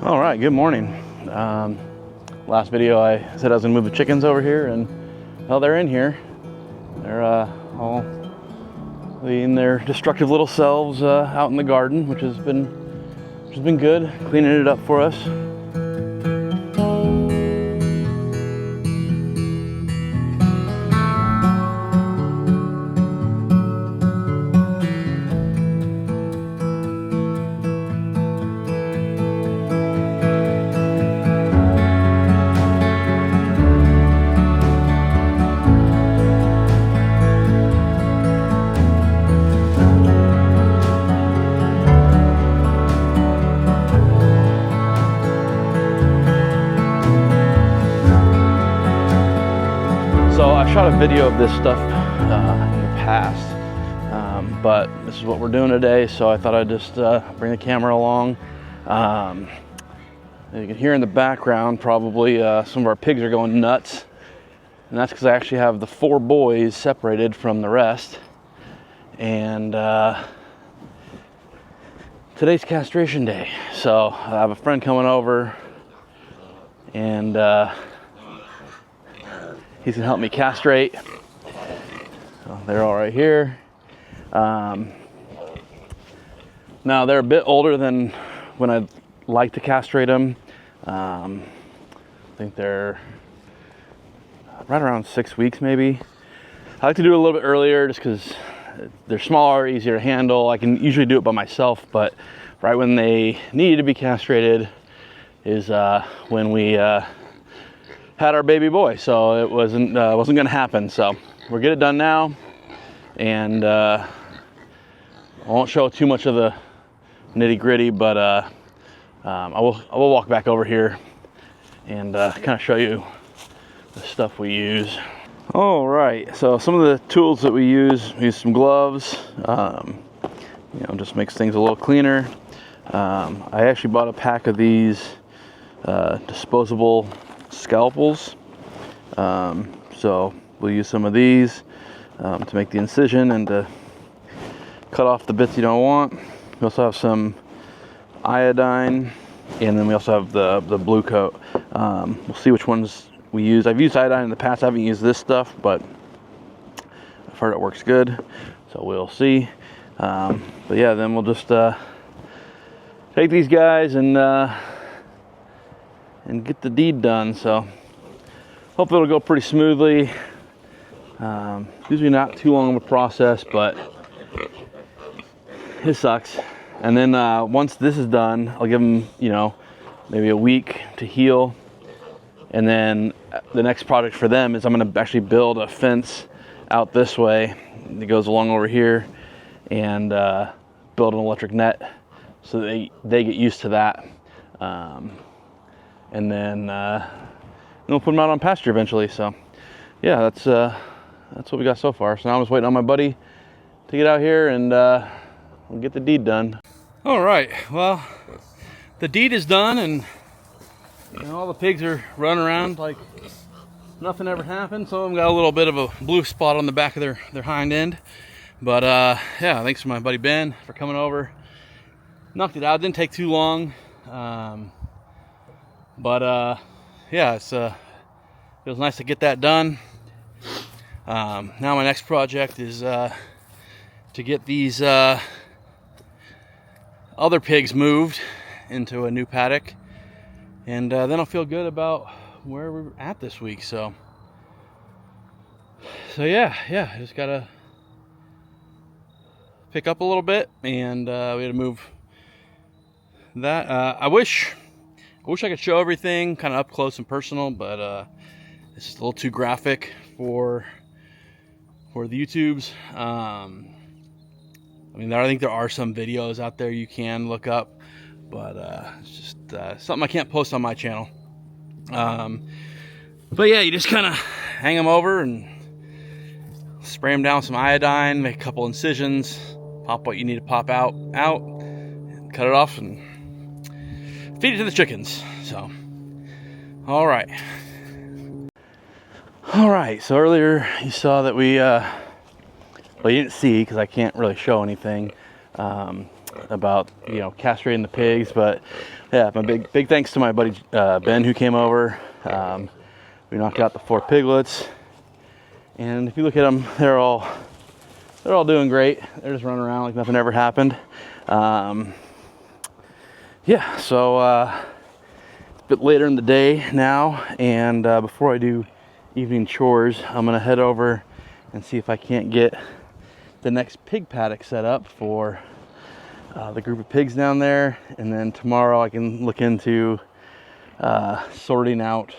All right, good morning. Last video I said I was gonna move the chickens over here, and well, they're in here. They're all leading their destructive little selves out in the garden, which has been good, cleaning it up for us. So I shot a video of this stuff in the past, but this is what we're doing today, so I thought I'd just bring the camera along. You can hear in the background probably some of our pigs are going nuts, and that's because I actually have the 4 boys separated from the rest. And today's castration day, so I have a friend coming over, and he's gonna help me castrate. So they're all right here. Now they're a bit older than when I'd like to castrate them. I think they're right around 6 weeks maybe. I like to do it a little bit earlier just because they're smaller, easier to handle. I can usually do it by myself, but right when they need to be castrated is when we had our baby boy, so it wasn't gonna happen. So we'll get it done now, and I won't show too much of the nitty gritty, but I will walk back over here and kind of show you the stuff we use. All right, so some of the tools that we use some gloves. Just makes things a little cleaner. I actually bought a pack of these disposable scalpels, so we'll use some of these to make the incision and to cut off the bits you don't want. We also have some iodine, and then we also have the blue coat. We'll see which ones we use. I've used iodine in the past. I haven't used this stuff, but I've heard it works good, so we'll see. But yeah, then we'll just take these guys and get the deed done. So hopefully it'll go pretty smoothly. Usually not too long of a process, but it sucks. And then once this is done, I'll give them, maybe a week to heal. And then the next project for them is I'm going to actually build a fence out this way that goes along over here, and build an electric net so they get used to that. And then we'll put them out on pasture eventually. So yeah, that's what we got so far. So now I'm just waiting on my buddy to get out here, and we'll get the deed done. All right, well, the deed is done, and all the pigs are running around like nothing ever happened. Some of them got a little bit of a blue spot on the back of their hind end, but yeah, thanks to my buddy Ben for coming over. Knocked it out. Didn't take too long. But yeah, it was nice to get that done. Now my next project is to get these other pigs moved into a new paddock, and then I'll feel good about where we're at this week. So yeah, I just gotta pick up a little bit, and we had to move that. I wish I could show everything kind of up close and personal, but it's just a little too graphic for the YouTubes. I think there are some videos out there you can look up, but it's just something I can't post on my channel. But yeah, you just kind of hang them over and spray them down with some iodine, make a couple incisions, pop what you need to pop out, and cut it off, and feed it to the chickens. So, all right. So earlier you saw that we, well, you didn't see because I can't really show anything. about, you know, castrating the pigs. But yeah, my big thanks to my buddy Ben, who came over. We knocked out the 4 piglets, and if you look at them, they're all doing great. They're just running around like nothing ever happened. Yeah, so it's a bit later in the day now, and before I do evening chores, I'm gonna head over and see if I can't get the next pig paddock set up for the group of pigs down there, and then tomorrow I can look into sorting out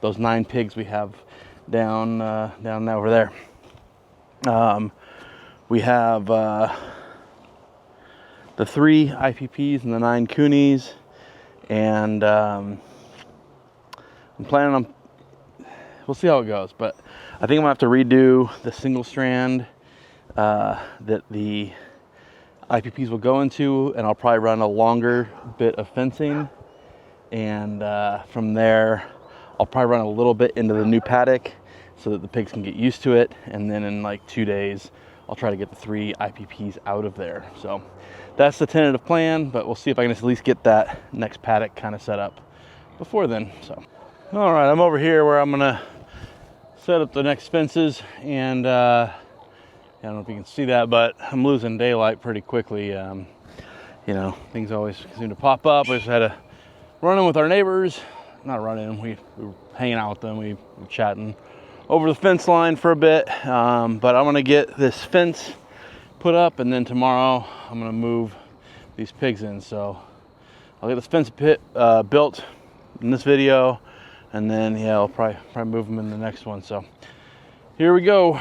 those 9 pigs we have down over there. We have the 3 IPPs and the 9 coonies, and I'm planning on, we'll see how it goes, but I think I'm gonna have to redo the single strand that the IPPs will go into, and I'll probably run a longer bit of fencing, and from there I'll probably run a little bit into the new paddock so that the pigs can get used to it, and then in like 2 days I'll try to get the 3 IPPs out of there. So that's the tentative plan, but we'll see if I can at least get that next paddock kind of set up before then. So all right, I'm over here where I'm gonna set up the next fences, and I don't know if you can see that, but I'm losing daylight pretty quickly. You know, things always seem to pop up. We just had a run-in with our neighbors. Not running, we were hanging out with them. We were chatting over the fence line for a bit. But I'm gonna get this fence put up, and then tomorrow I'm gonna move these pigs in. So I'll get this fence built in this video, and then yeah, I'll probably move them in the next one. So here we go.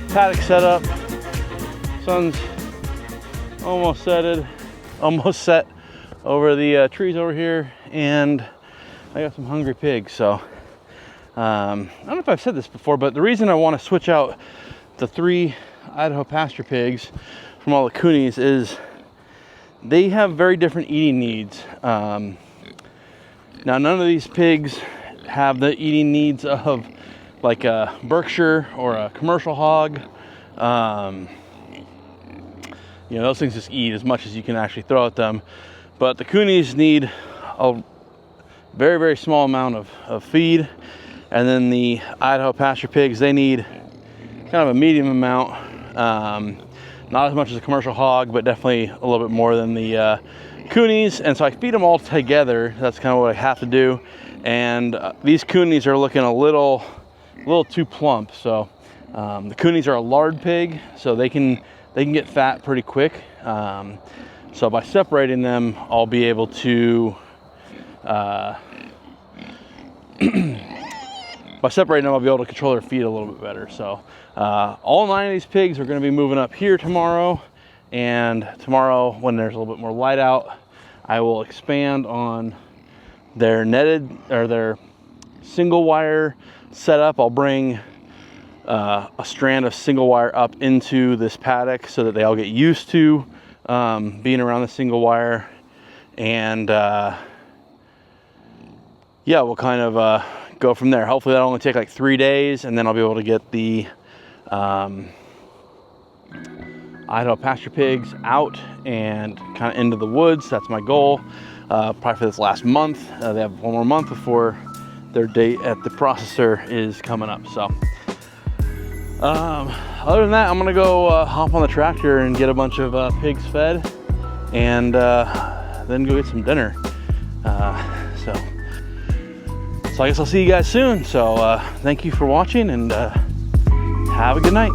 Paddock set up. Sun's almost set over the trees over here, and I got some hungry pigs. So I don't know if I've said this before, but the reason I want to switch out the 3 Idaho pasture pigs from all the coonies is they have very different eating needs. Now, none of these pigs have the eating needs of like a Berkshire or a commercial hog. You know, those things just eat as much as you can actually throw at them. But the coonies need a very, very small amount of feed. And then the Idaho pasture pigs, they need kind of a medium amount. Not as much as a commercial hog, but definitely a little bit more than the coonies. And so I feed them all together. That's kind of what I have to do. And these coonies are looking a little too plump. So the coonies are a lard pig, so they can get fat pretty quick. So by separating them, I'll be able to control their feed a little bit better. So all 9 of these pigs are going to be moving up here tomorrow, and tomorrow when there's a little bit more light out, I will expand on their netted or their single wire setup. I'll bring a strand of single wire up into this paddock so that they all get used to being around the single wire, and yeah, we'll kind of go from there. Hopefully that'll only take like 3 days, and then I'll be able to get the Idaho pasture pigs out and kind of into the woods. That's my goal, probably for this last month. They have 1 more month before their date at the processor is coming up. So other than that, I'm gonna go hop on the tractor and get a bunch of pigs fed, and then go get some dinner. So I guess I'll see you guys soon. So thank you for watching, and have a good night.